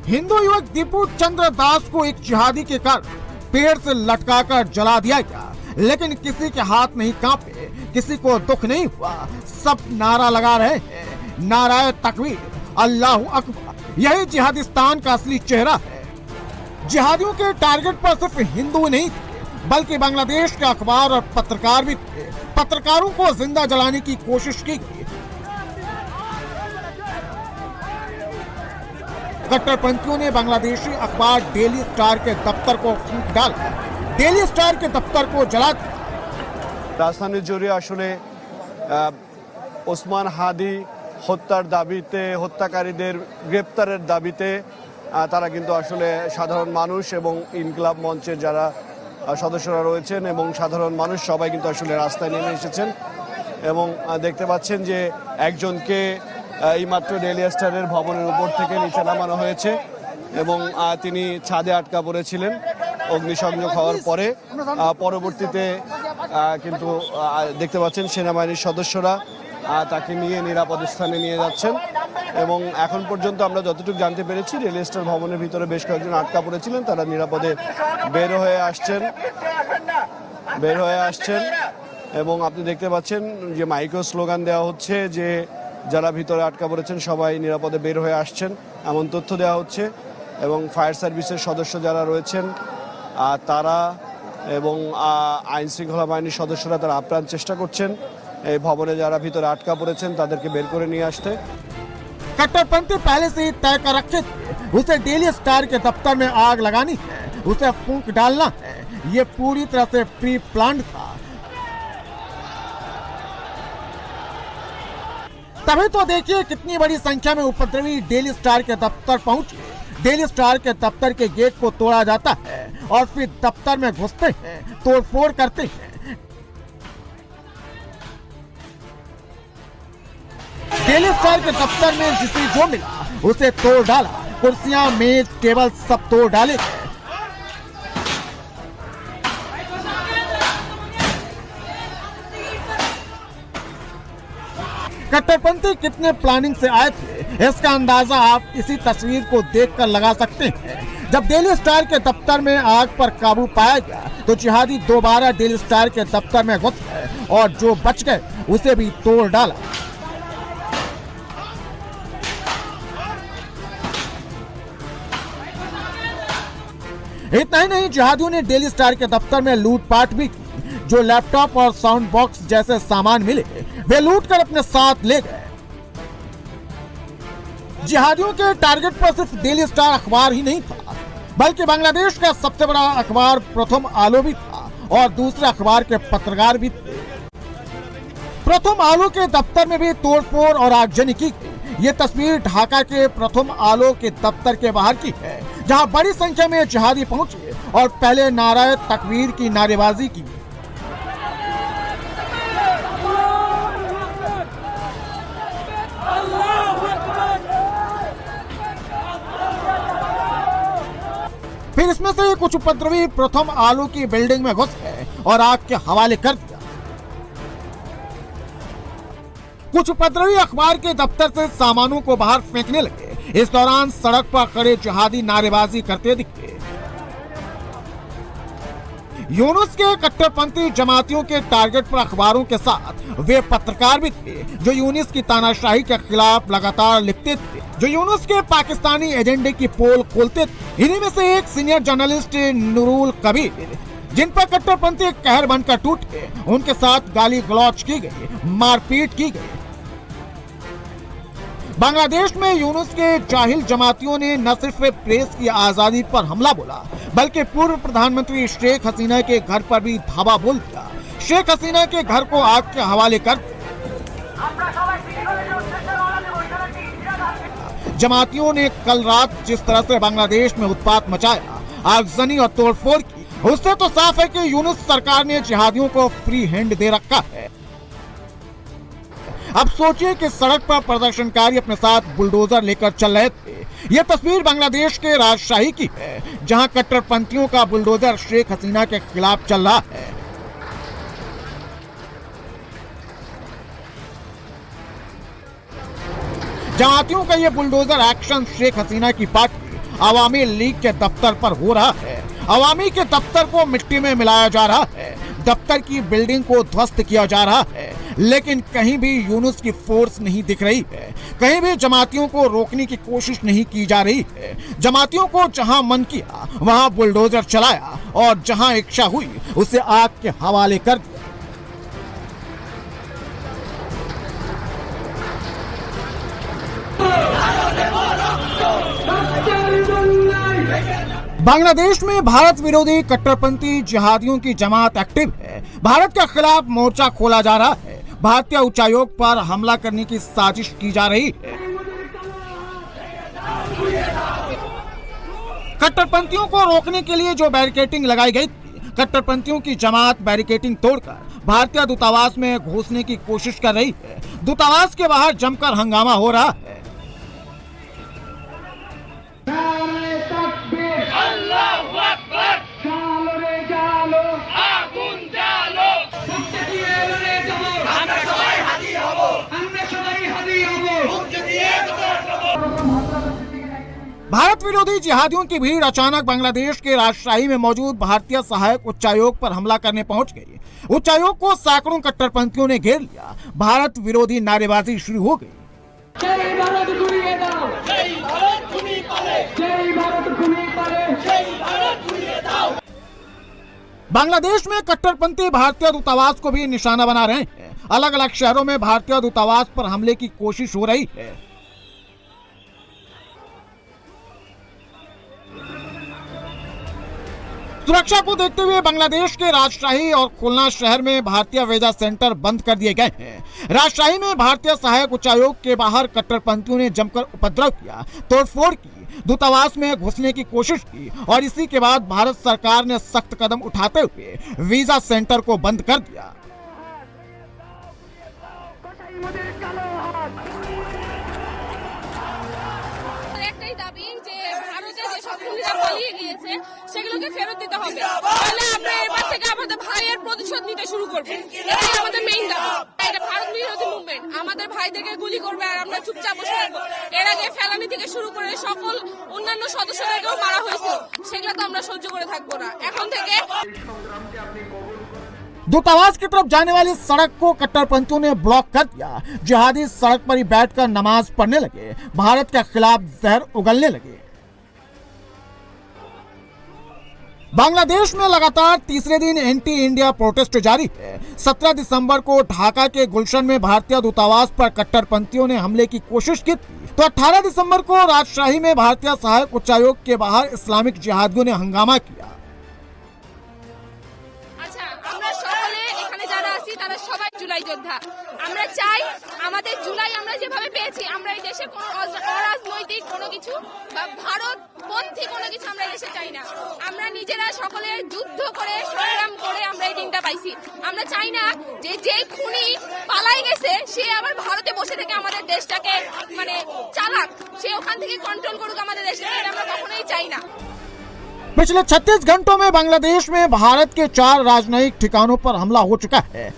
हिंदू युवक दीपू चंद्र दास को एक जिहादी के कारण पेड़ से लटकाकर जला दिया गया, लेकिन किसी के हाथ नहीं कांपे, किसी को दुख नहीं हुआ। सब नारा लगा रहे हैं, नाराए तकबीर, अल्लाहू अकबर। यही जिहादिस्तान का असली चेहरा है। जिहादियों के टारगेट पर सिर्फ हिंदू नहीं थे, बल्कि बांग्लादेश के अखबार और पत्रकार भी थे। पत्रकारों को जिंदा जलाने की कोशिश की गई। कट्टरपंथियों ने बांग्लादेशी अखबार डेली स्टार के दफ्तर को फूंक डाला, डेली स्टार के दफ्तर को जला दिया। রাজধানী জুড়ে আসলে ওসমান হাদি হত্যার দাবিতে, হত্যাকারীদের গ্রেপ্তারের দাবিতে তারা কিন্তু আসলে সাধারণ মানুষ এবং ইনকিলাব মঞ্চের যারা সদস্যরা রয়েছেন এবং সাধারণ মানুষ সবাই কিন্তু আসলে রাস্তায় নেমে এসেছেন এবং দেখতে পাচ্ছেন যে একজনকে এইমাত্র ডেইলি স্টারের ভবনের উপর থেকে নিচে নামানো হয়েছে এবং তিনি ছাদে আটকা পড়েছিলেন অগ্নিসংযোগ হওয়ার পরে। পরবর্তীতে কিন্তু দেখতে পাচ্ছেন সেনাবাহিনীর সদস্যরা তাকে নিয়ে নিরাপদ স্থানে নিয়ে যাচ্ছেন এবং এখন পর্যন্ত আমরা যতটুকু জানতে পেরেছি রেল স্টার ভবনের ভিতরে বেশ কয়েকজন আটকা পড়েছিলেন, তারা নিরাপদে বের হয়ে আসছেন এবং আপনি দেখতে পাচ্ছেন যে মাইক্রো স্লোগান দেওয়া হচ্ছে যে যারা ভিতরে আটকা পড়েছেন সবাই নিরাপদে বের হয়ে আসছেন এমন তথ্য দেওয়া হচ্ছে এবং ফায়ার সার্ভিসের সদস্য যারা রয়েছেন তারা এবং আইন শৃঙ্খলা বাহিনীর সদস্যরা তারা আপ্রাণ চেষ্টা করছেন এই ভবনে যারা ভিতরে আটকা পড়েছেন তাদেরকে বের করে নিয়ে আসতে। कट्टरपंथी पहले से ही तय कर रखे थे, उसे डेली स्टार के दफ्तर में आग लगानी है, उसे फूंक डालना है। ये पूरी तरह से प्री प्लान्ड था। तभी तो देखिए कितनी बड़ी संख्या में उपद्रवी डेली स्टार के दफ्तर पहुंचे। डेली स्टार के दफ्तर के गेट को तोड़ा जाता है और फिर दफ्तर में घुसते हैं, तोड़फोड़ करते हैं। डेली स्टार के दफ्तर में जिसे जो मिला उसे तोड़ डाला। कुर्सियां, मेज, टेबल सब तोड़ डाले गए। कट्टरपंथी कितने प्लानिंग से आए थे इसका अंदाजा आप इसी तस्वीर को देखकर लगा सकते हैं। जब डेली स्टार के दफ्तर में आग पर काबू पाया गया तो जिहादी दोबारा डेली स्टार के दफ्तर में घुस गए और जो बच गए उसे भी तोड़ डाला। इतना ही नहीं, जिहादियों ने डेली स्टार के दफ्तर में लूटपाट भी की। जो लैपटॉप और साउंड बॉक्स जैसे सामान मिले वे लूट कर अपने साथ ले गए। जिहादियों के टारगेट पर सिर्फ डेली स्टार अखबार ही नहीं था, बल्कि बांग्लादेश का सबसे बड़ा अखबार प्रथम आलो भी था और दूसरे अखबार के पत्रकार भी थे। प्रथम आलो के दफ्तर में भी तोड़फोड़ और आगजनी की गई। ये तस्वीर ढाका के प्रथम आलो के दफ्तर के बाहर की है, जहां बड़ी संख्या में जिहादी पहुंचे और पहले नाराए तकबीर की नारेबाजी की। फिर इसमें से कुछ उपद्रवी प्रथम आलो की बिल्डिंग में घुस गए और आग के हवाले कर दिया। कुछ उपद्रवी अखबार के दफ्तर से सामानों को बाहर फेंकने लगे। इस दौरान सड़क पर खड़े जिहादी नारेबाजी करते दिखे। यूनुस के कट्टरपंथी जमातियों के टारगेट पर अखबारों के साथ वे पत्रकार भी थे जो यूनुस की तानाशाही के खिलाफ लगातार लिखते थे, जो यूनुस के पाकिस्तानी एजेंडे की पोल खोलते थे। इन्हीं में से एक सीनियर जर्नलिस्ट नूरुल कबीर, जिन पर कट्टरपंथी कहर बनकर टूटे, उनके साथ गाली गलौज की गई, मारपीट की गई। बांग्लादेश में यूनुस के जाहिल जमातियों ने न सिर्फ प्रेस की आजादी पर हमला बोला, बल्कि पूर्व प्रधानमंत्री शेख हसीना के घर पर भी धावा बोल दिया। शेख हसीना के घर को आग के हवाले कर जमातियों ने कल रात जिस तरह से बांग्लादेश में उत्पात मचाया, आगजनी और तोड़फोड़ की, उससे तो साफ है कि यूनुस सरकार ने जिहादियों को फ्री हैंड दे रखा है। अब सोचिए कि सड़क पर प्रदर्शनकारी अपने साथ बुलडोजर लेकर चल रहे थे। यह तस्वीर बांग्लादेश के राजशाही की है, जहां कट्टरपंथियों का बुलडोजर शेख हसीना के खिलाफ चल रहा है। जमातियों का यह बुलडोजर एक्शन शेख हसीना की पार्टी अवामी लीग के दफ्तर पर हो रहा है। अवामी के दफ्तर को मिट्टी में मिलाया जा रहा है, दफ्तर की बिल्डिंग को ध्वस्त किया जा रहा है, लेकिन कहीं भी यूनुस की फोर्स नहीं दिख रही है। कहीं भी जमातियों को रोकने की कोशिश नहीं की जा रही है। जमातियों को जहां मन किया वहां बुलडोजर चलाया और जहां इच्छा हुई उसे आग के हवाले कर दिया। बांग्लादेश में भारत विरोधी कट्टरपंथी जिहादियों की जमात एक्टिव है। भारत के खिलाफ मोर्चा खोला जा रहा है। भारतीय उच्चायोग पर हमला करने की साजिश की जा रही है। कट्टरपंथियों को रोकने के लिए जो बैरिकेडिंग लगाई गई थी, कट्टरपंथियों की जमात बैरिकेडिंग तोड़कर भारतीय दूतावास में घुसने की कोशिश कर रही है। दूतावास के बाहर जमकर हंगामा हो रहा है। भारत विरोधी जिहादियों की भीड़ अचानक बांग्लादेश के राजशाही में मौजूद भारतीय सहायक उच्चायोग पर हमला करने पहुंच गई। उच्चायोग को सैकड़ों कट्टरपंथियों ने घेर लिया। भारत विरोधी नारेबाजी शुरू हो गई। जय भारत घुरिए दाओ, जय भारत घुरी पाले, जय भारत घुरी पाले, जय भारत घुरिए दाओ। बांग्लादेश में कट्टरपंथी भारतीय दूतावास को भी निशाना बना रहे हैं। अलग अलग शहरों में भारतीय दूतावास पर हमले की कोशिश हो रही है। सुरक्षा को देखते हुए बांग्लादेश के राजशाही और खुलना शहर में भारतीय वीजा सेंटर बंद कर दिए गए हैं। राजशाही में भारतीय सहायक उच्चायोग के बाहर कट्टरपंथियों ने जमकर उपद्रव किया, तोड़फोड़ की, दूतावास में घुसने की कोशिश की और इसी के बाद भारत सरकार ने सख्त कदम उठाते हुए वीजा सेंटर को बंद कर दिया। পালিয়ে গিয়েছে সেগুলোকে ফেরত দিতে হবে, তাহলে আমরা এবার থেকে আমাদের ভাইয়ের প্রতিশোধ নিতে শুরু করব। এটাই আমাদের মেইন দাবি। এটা ভারত বিরোধী মুভমেন্ট। আমাদের ভাইদেরকে গুলি করবে আর আমরা চুপচাপ বসে থাকবো। এর আগে ফেলানি থেকে শুরু করে সকল অন্যান্য সদস্যদেরকেও মারা হয়েছে, সেগুলো তো আমরা সহ্য করে থাকবো না। এখন থেকে दूतावास की तरफ जाने वाली सड़क को कट्टरपंथियों ने ब्लॉक कर दिया। जिहादी सड़क पर ही बैठकर नमाज पढ़ने लगे, भारत के खिलाफ जहर उगलने लगे। बांग्लादेश में लगातार तीसरे दिन एंटी इंडिया प्रोटेस्ट जारी है। 17 दिसंबर को ढाका के गुलशन में भारतीय दूतावास पर कट्टरपंथियों ने हमले की कोशिश की थी, तो 18 दिसंबर को राजशाही में भारतीय सहायक उच्चायोग के बाहर इस्लामिक जिहादियों ने हंगामा किया। তারা সবাই জুলাই যোদ্ধা। আমরা চাই আমাদের জুলাই আমরা যেভাবে পেয়েছি, আমরা এই দেশে কোনো অরাজনৈতিক কোনো কিছু বা ভারতপন্থী কোনো কিছু আমরা দেশে চাই না। আমরা নিজেরা সকলে যুদ্ধ করে সংগ্রাম করে আমরা এই দিনটা পাইছি। আমরা চাই না যে যেই খুনি পালাই গেছে সে আবার ভারতে বসে থেকে আমাদের দেশটাকে মানে চালাক, সে ওখান থেকে কন্ট্রোল করুক আমাদের দেশটাকে, আমরা কখনোই চাই না। पिछले 36 घंटों में बांग्लादेश में भारत के 4 राजनयिक ठिकानों पर हमला हो चुका है।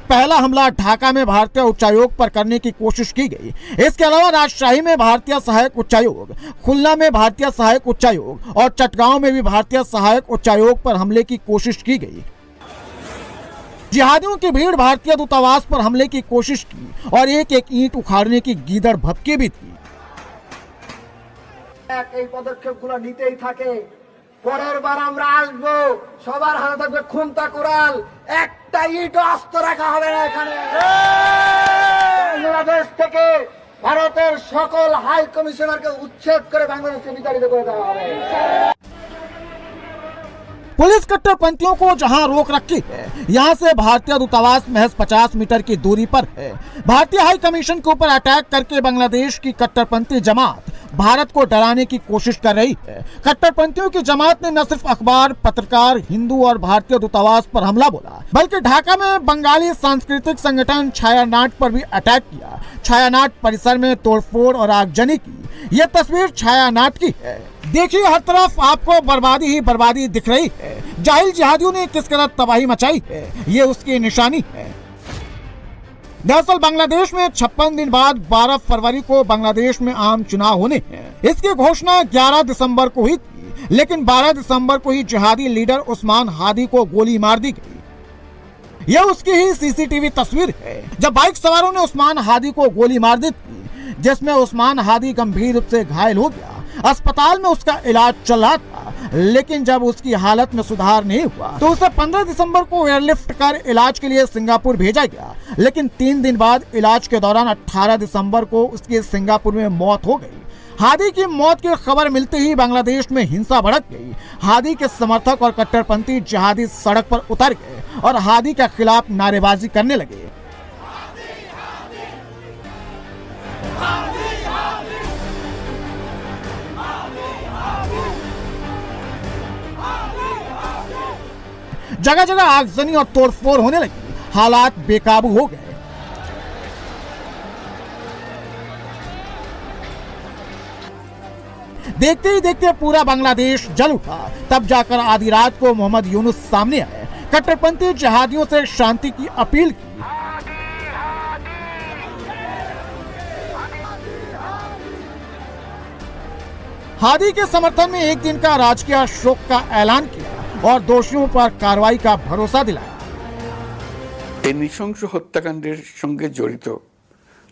पहला हमला ढाका में भारतीय उच्चायोग पर करने की कोशिश की गई। इसके अलावा राजशाही में भारतीय सहायक उच्चायोग, खुलना में भारतीय सहायक उच्चायोग और चटगांव में भी भारतीय सहायक उच्चायोग पर हमले की कोशिश की गई। जिहादियों की भीड़ भारतीय दूतावास पर हमले की कोशिश की और एक एक ईंट उखाड़ने की गीदड़ भभकी भी थी। এই পদক্ষেপগুলো নিতেই থাকে। পরের বার আমরা আসবো, সবার হাতে থাকবে খুন্তা কোরাল, একটা ইট আস্ত রাখা হবে না এখানে। বাংলাদেশ থেকে ভারতের সকল হাই কমিশনারকে উচ্ছেদ করে বাংলাদেশকে বিতাড়িত করে দেওয়া হবে। पुलिस कट्टरपंथियों को जहां रोक रखी है, यहां से भारतीय दूतावास महज 50 मीटर की दूरी पर है। भारतीय हाई कमीशन के ऊपर अटैक करके बांग्लादेश की कट्टरपंथी जमात भारत को डराने की कोशिश कर रही है। कट्टरपंथियों की जमात ने न सिर्फ अखबार, पत्रकार, हिंदू और भारतीय दूतावास पर हमला बोला, बल्कि ढाका में बंगाली सांस्कृतिक संगठन छायानाट पर भी अटैक किया। छायानाट परिसर में तोड़फोड़ और आगजनी की। यह तस्वीर छायानाट की है। देखिए, हर तरफ आपको बर्बादी ही बर्बादी दिख रही है। जाहिल जिहादियों ने किस कदर तबाही मचाई है, ये उसकी निशानी है। दरअसल बांग्लादेश में 56 दिन बाद 12 फरवरी को बांग्लादेश में आम चुनाव होने हैं। इसकी घोषणा 11 दिसंबर को हुई थी, लेकिन 12 दिसंबर को ही जिहादी लीडर उस्मान हादी को गोली मार दी गई। यह उसकी ही सीसीटीवी तस्वीर है जब बाइक सवारों ने उस्मान हादी को गोली मार दी थी, जिसमें उस्मान हादी गंभीर रूप से घायल हो गया। अस्पताल में उसका इलाज चल रहा था, लेकिन जब उसकी हालत में सुधार नहीं हुआ तो उसे 15 दिसंबर को एयरलिफ्ट कर इलाज के लिए सिंगापुर भेजा गया। लेकिन 3 दिन बाद इलाज के दौरान 18 दिसंबर को उसकी सिंगापुर में मौत हो गई। हादी की मौत की खबर मिलते ही बांग्लादेश में हिंसा भड़क गई। हादी के समर्थक और कट्टरपंथी जिहादी सड़क पर उतर गए और हादी के खिलाफ नारेबाजी करने लगे। जगह जगह आगजनी और तोड़फोड़ होने लगी। हालात बेकाबू हो गए। देखते ही देखते पूरा बांग्लादेश जल उठा। तब जाकर आधी रात को मोहम्मद यूनुस सामने आए, कट्टरपंथी जिहादियों से शांति की अपील की। हादी के समर्थन में एक दिन का राजकीय शोक का ऐलान किया और दोषियों पर कार्रवाई का भरोसा दिलाया। এই নৃশংস হত্যাকাণ্ডের সঙ্গে জড়িত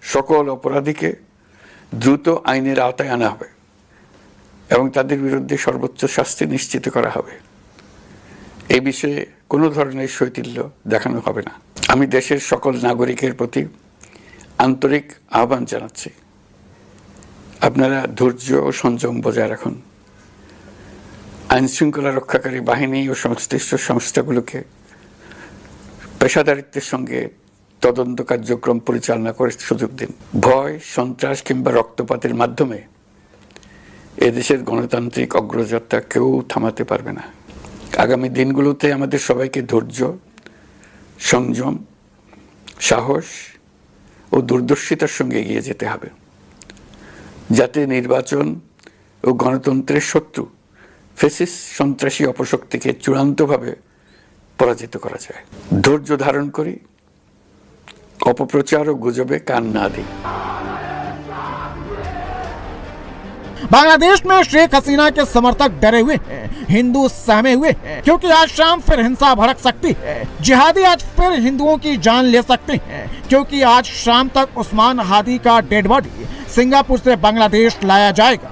সকল অপরাধীকে দ্রুত আইনের আওতায় আনা হবে এবং তাদের বিরুদ্ধে সর্বোচ্চ শাস্তি নিশ্চিত করা হবে। এই বিষয়ে কোনো ধরনের শৈথিল্য দেখানো হবে না। আমি দেশের সকল নাগরিকের প্রতি আন্তরিক আহ্বান জানাচ্ছি, আপনারা ধৈর্য ও সংযম বজায় রাখুন। আইন শৃঙ্খলা রক্ষাকারী বাহিনী ও সংশ্লিষ্ট সংস্থাগুলোকে পেশাদারিত্বের সঙ্গে তদন্ত কার্যক্রম পরিচালনা করে সুযোগ দিন। ভয়, সন্ত্রাস কিংবা রক্তপাতের মাধ্যমে এদেশের গণতান্ত্রিক অগ্রযাত্রা কেউ থামাতে পারবে না। আগামী দিনগুলোতে আমাদের সবাইকে ধৈর্য, সংযম, সাহস ও দূরদর্শিতার সঙ্গে এগিয়ে যেতে হবে, যাতে নির্বাচন ও গণতন্ত্রের শত্রু ফ্যাসিস্ট সন্ত্রাসী অপশক্তিকে চূড়ান্তভাবে পরাজিত করা যায়। ধৈর্য ধারণ করি, অপপ্রচার ও গুজবে কান না দিই। बांग्लादेश में शेख हसीना के समर्थक डरे हुए हैं, हिंदू सहमे हुए हैं, क्योंकि आज शाम फिर हिंसा भड़क सकती है। जिहादी आज फिर हिंदुओं की जान ले सकते हैं, क्योंकि आज शाम तक उस्मान हादी का डेड बॉडी सिंगापुर से बांग्लादेश लाया जाएगा।